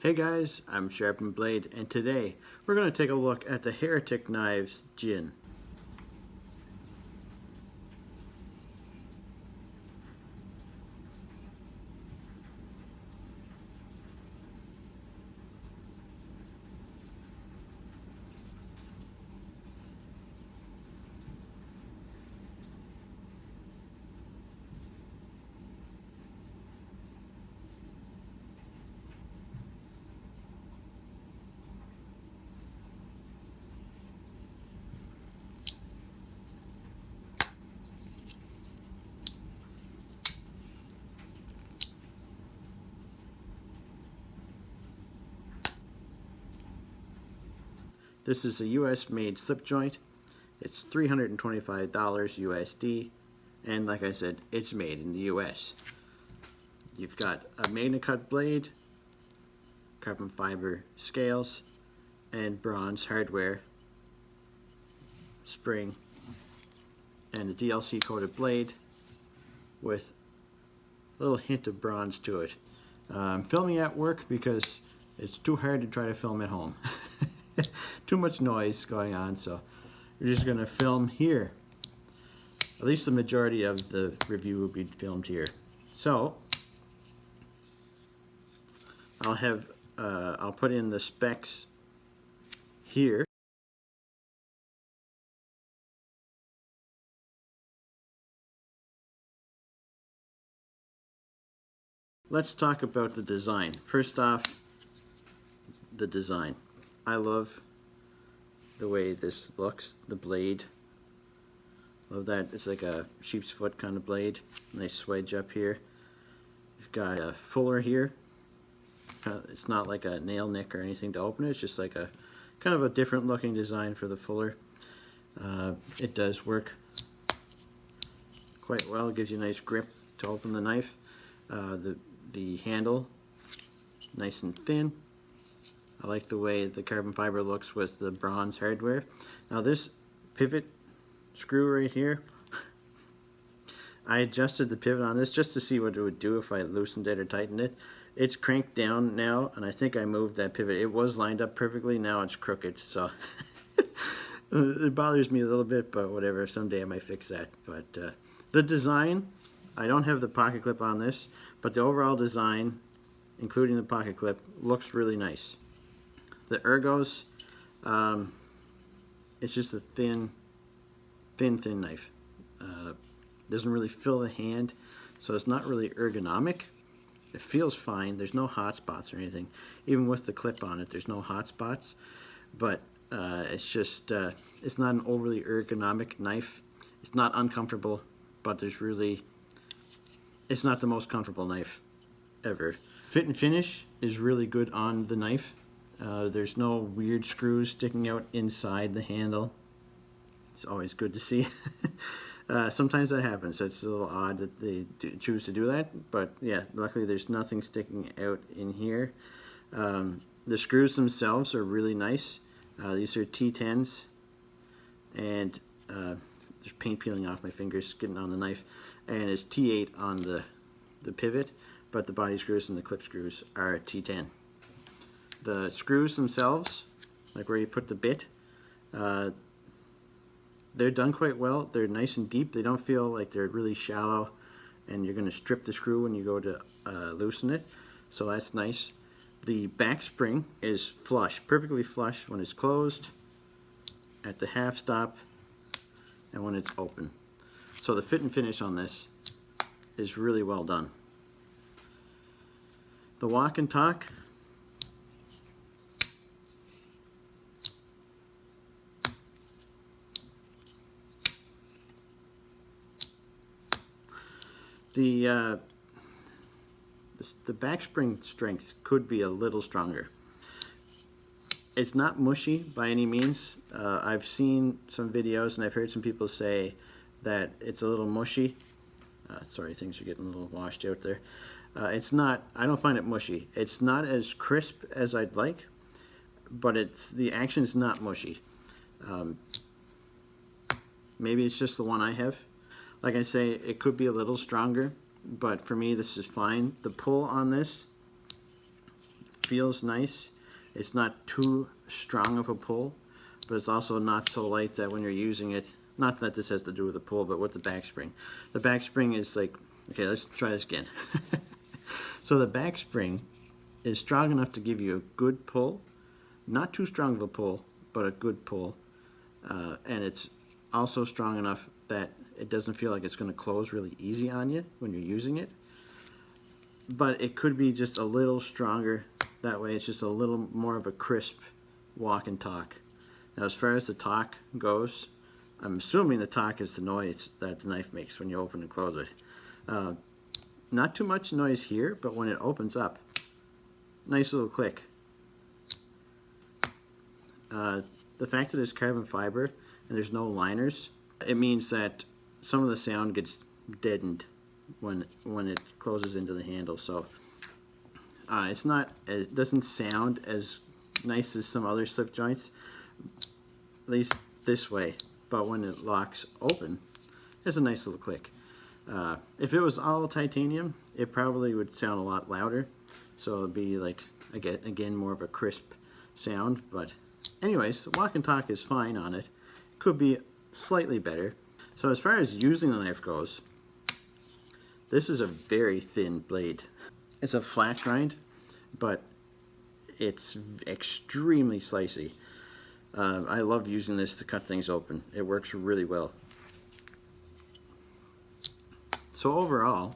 Hey guys, I'm Sharpened Blade, and today we're going to take a look at the Heretic knives Jinn. This is a US made slip joint. It's $325 USD, and like I said, it's made in the US. You've got a magna cut blade, carbon fiber scales, and bronze hardware, spring, and a DLC coated blade with a little hint of bronze to it. I'm filming at work because it's too hard to try to film at home. Too much noise going on, so we're just going to film here. At least the majority of the review will be filmed here. So I'll put in the specs here. Let's talk about the design. First off, the design. I love the way this looks, the blade. Love that. It's like a sheep's foot kind of blade. Nice swedge up here. You've got a fuller here. It's not like a nail nick or anything to open it. It's just like a kind of a different looking design for the fuller. It does work quite well. It gives you a nice grip to open the knife. The handle, nice and thin. I like the way the carbon fiber looks with the bronze hardware. Now this pivot screw right here, I adjusted the pivot on this just to see what it would do if I loosened it or tightened it. It's cranked down now, and I think I moved that pivot. It was lined up perfectly, now it's crooked, so it bothers me a little bit, but whatever, someday I might fix that. But the design, I don't have the pocket clip on this, but the overall design, including the pocket clip, looks really nice. The ergos, it's just a thin knife. Doesn't really fill the hand, so it's not really ergonomic. It feels fine. There's no hot spots or anything. Even with the clip on it, there's no hot spots. But it's just, it's not an overly ergonomic knife. It's not uncomfortable, but it's not the most comfortable knife ever. Fit and finish is really good on the knife. There's no weird screws sticking out inside the handle. It's always good to see. Sometimes that happens, so it's a little odd that they choose to do that, but yeah, luckily there's nothing sticking out in here. The screws themselves are really nice. These are T10s, and there's paint peeling off my fingers, getting on the knife, and it's T8 on the pivot, but the body screws and the clip screws are T10. The screws themselves, like where you put the bit, they're done quite well. They're nice and deep. They don't feel like they're really shallow and you're going to strip the screw when you go to loosen it, so that's nice. The back spring is flush, perfectly flush when it's closed, at the half stop, and when it's open. So the fit and finish on this is really well done. The walk and talk, the back spring strength could be a little stronger. It's not mushy by any means. I've seen some videos and I've heard some people say that it's a little mushy. Sorry, things are getting a little washed out there. It's not, I don't find it mushy. It's not as crisp as I'd like, but the action's not mushy. Maybe it's just the one I have. Like I say, it could be a little stronger, but for me this is fine. The pull on this feels nice. It's not too strong of a pull, but it's also not so light that when you're using it, not that this has to do with the pull, but with the back spring. The back spring is like, okay, let's try this again. So the back spring is strong enough to give you a good pull, not too strong of a pull, but a good pull. And it's also strong enough that it doesn't feel like it's going to close really easy on you when you're using it. But it could be just a little stronger. That way it's just a little more of a crisp walk and talk. Now as far as the talk goes, I'm assuming the talk is the noise that the knife makes when you open and close it. Not too much noise here, but when it opens up, nice little click. The fact that it's carbon fiber and there's no liners, it means that some of the sound gets deadened when it closes into the handle. So it doesn't sound as nice as some other slip joints, at least this way. But when it locks open, it's a nice little click. If it was all titanium, it probably would sound a lot louder. So it'd be like, again, more of a crisp sound. But anyways, the walk and talk is fine on it. Could be slightly better. So as far as using the knife goes, this is a very thin blade. It's a flat grind, but it's extremely slicey. I love using this to cut things open. It works really well. So overall,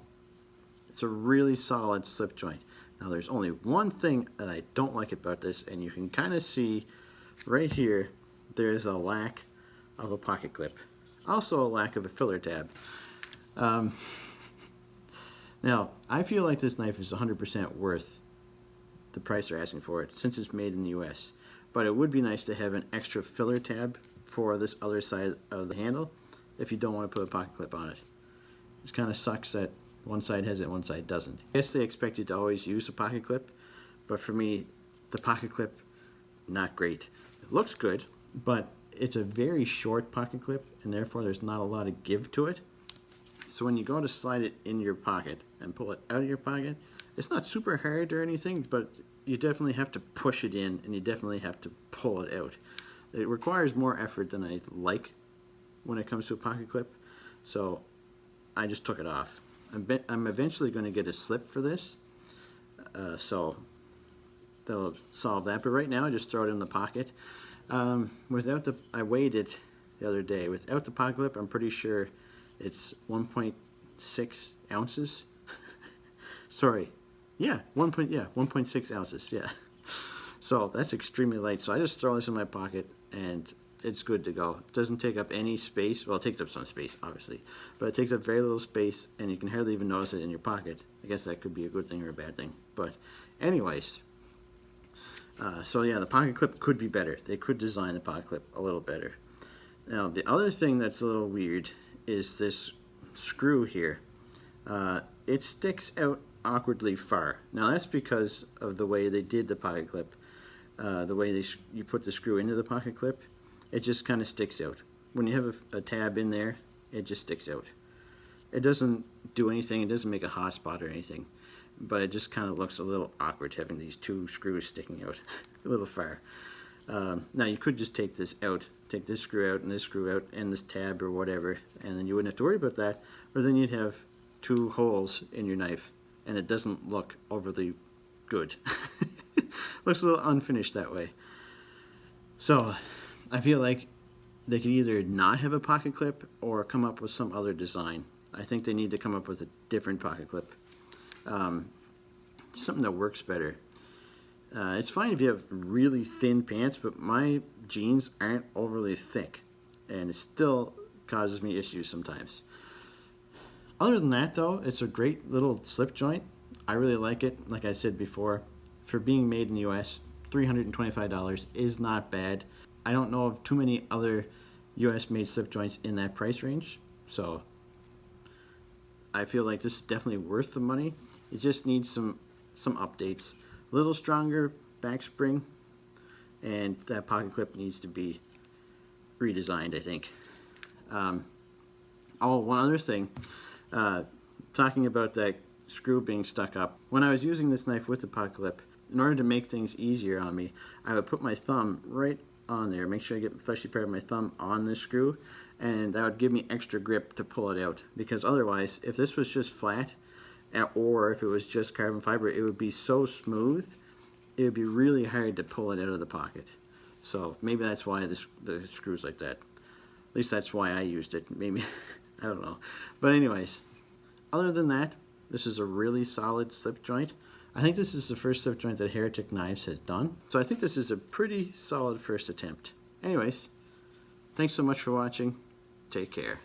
it's a really solid slip joint. Now there's only one thing that I don't like about this, and you can kind of see right here, there's a lack of a pocket clip. Also a lack of a filler tab. Now, I feel like this knife is 100% worth the price they're asking for it, since it's made in the US. But it would be nice to have an extra filler tab for this other side of the handle if you don't want to put a pocket clip on it. It kind of sucks that one side has it, one side doesn't. I guess they expect you to always use a pocket clip, but for me, the pocket clip, not great. It looks good, but it's a very short pocket clip, and therefore there's not a lot of give to it. So when you go to slide it in your pocket and pull it out of your pocket, it's not super hard or anything, but you definitely have to push it in, and you definitely have to pull it out. It requires more effort than I like when it comes to a pocket clip, so I just took it off. I'm eventually going to get a slip for this, so that'll solve that. But right now, I just throw it in the pocket. I weighed it the other day. Without the pocket clip, I'm pretty sure it's 1.6 ounces. Sorry, yeah, 1.6 ounces. Yeah, so that's extremely light. So I just throw this in my pocket, and it's good to go. It doesn't take up any space. Well, it takes up some space, obviously, but it takes up very little space, and you can hardly even notice it in your pocket. I guess that could be a good thing or a bad thing. But anyways, so yeah, the pocket clip could be better. They could design the pocket clip a little better. Now, the other thing that's a little weird is this screw here. It sticks out awkwardly far. Now, that's because of the way they did the pocket clip. The way you put the screw into the pocket clip, it just kind of sticks out. When you have a tab in there, it just sticks out. It doesn't do anything. It doesn't make a hot spot or anything, but it just kind of looks a little awkward having these two screws sticking out a little far. Now you could just take this out, take this screw out and this screw out and this tab or whatever, and then you wouldn't have to worry about that, or then you'd have two holes in your knife and it doesn't look overly good. Looks a little unfinished that way. So I feel like they could either not have a pocket clip or come up with some other design. I think they need to come up with a different pocket clip. Something that works better. It's fine if you have really thin pants, but my jeans aren't overly thick, and it still causes me issues sometimes. Other than that, though, it's a great little slip joint. I really like it. Like I said before, for being made in the US, $325 is not bad. I don't know of too many other US made slip joints in that price range, so I feel like this is definitely worth the money. It just needs some updates. A little stronger back spring, and that pocket clip needs to be redesigned, I think. Oh, one other thing. Talking about that screw being stuck up. When I was using this knife with the pocket clip, in order to make things easier on me, I would put my thumb right on there, make sure I get the fleshy part of my thumb on this screw, and that would give me extra grip to pull it out. Because otherwise, if this was just flat, or if it was just carbon fiber, it would be so smooth, it would be really hard to pull it out of the pocket. So maybe that's why the screw's like that. At least that's why I used it. Maybe, I don't know. But anyways, other than that, this is a really solid slip joint. I think this is the first slip joint that Heretic Knives has done. So I think this is a pretty solid first attempt. Anyways, thanks so much for watching. Take care.